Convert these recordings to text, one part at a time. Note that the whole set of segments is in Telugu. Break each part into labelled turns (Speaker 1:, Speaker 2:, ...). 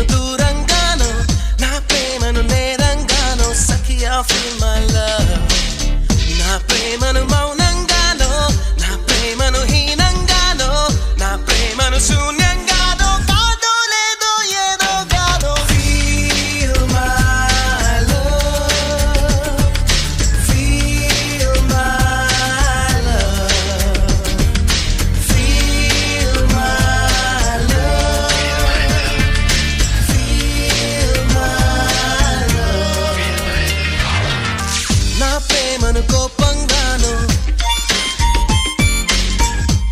Speaker 1: ప్రేమను దూరంగానో నా ప్రేమను నేరంగానో సఖియా feel my love నా ప్రేమను మౌనంగానో నా ప్రేమను హీనంగానో నా ప్రేమను శూన్యంగానో కాదో లేదో ఏదో గానో feel my love feel my love feel my love feel my love నా ప్రేమను కోపంగానో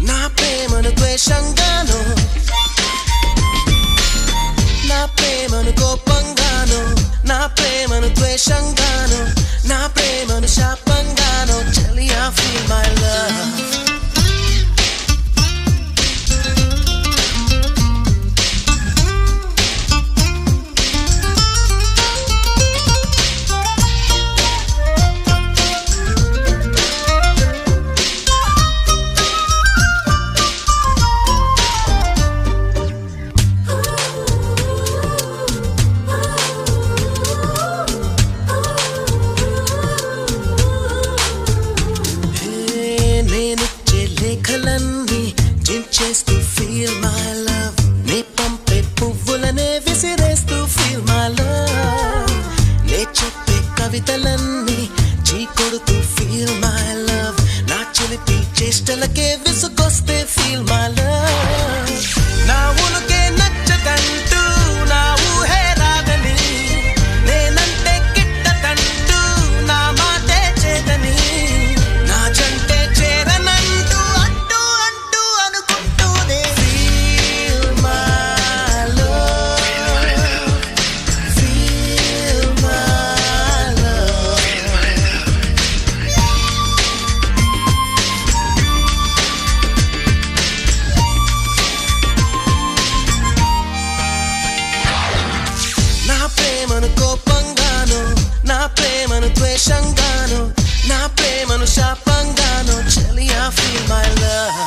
Speaker 1: నా ప్రేమను ద్వేషంగానో నా ప్రేమను కోపంగానో నా ప్రేమను ద్వేషంగానో నా ప్రేమను శాపంగానో చలియా feel my love నేనిచ్చే లేఖలన్నీ చించేస్తూ feel my love నే పంపే పువ్వులనే విసిరేస్తూ feel my love నే చెప్పే కవితలన్నీ చీకొడుతూ feel my love నా చిలిపి చేష్టలకే విసుగొస్తే feel my love నా ఉనుకే నచ్చదంటూ నా ఊహే రాదని నేనంటే గిట్టదంటూ నా మాటే చేదని నా జంటే చేరనంటూ అంటూ అంటూ అనుకుంటూనే feel my love feel my love నా ప్రేమను కోపంగానో నా ప్రేమను ద్వేషంగానో నా ప్రేమను శాపంగానో చలియా feel my love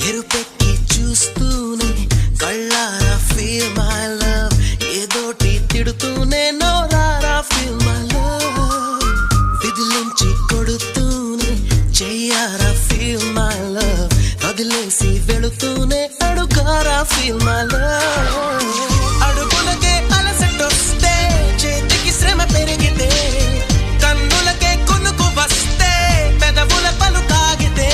Speaker 1: ఎరుపెక్కి చూస్తూనే కళ్ళారా feel my love ఏదోటి తిడుతూనే నోరారా feel my love విదిలించి కొడుతూనే చెయ్యారా feel my love వదిలేసి వెళుతూనే అడుగారా feel my love అడుగులకే అలసటొస్తే చేతికి శ్రమ పెరిగితే కన్నులకే కొనుకు వస్తే పెదవుల పలుకాగితే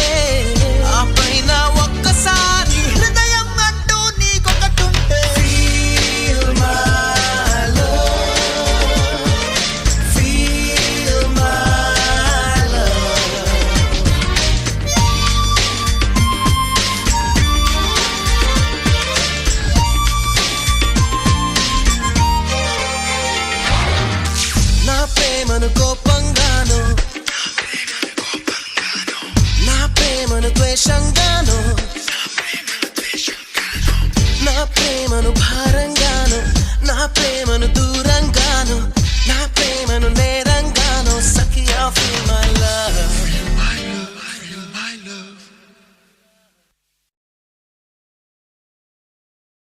Speaker 1: ఆ పైన ఒక్కసారి హృదయం అంటూ నీకొకటుంటే feel my love feel my love నా ప్రేమను కోపంగానో నా ప్రేమను ద్వేషంగానో నా ప్రేమను భారంగా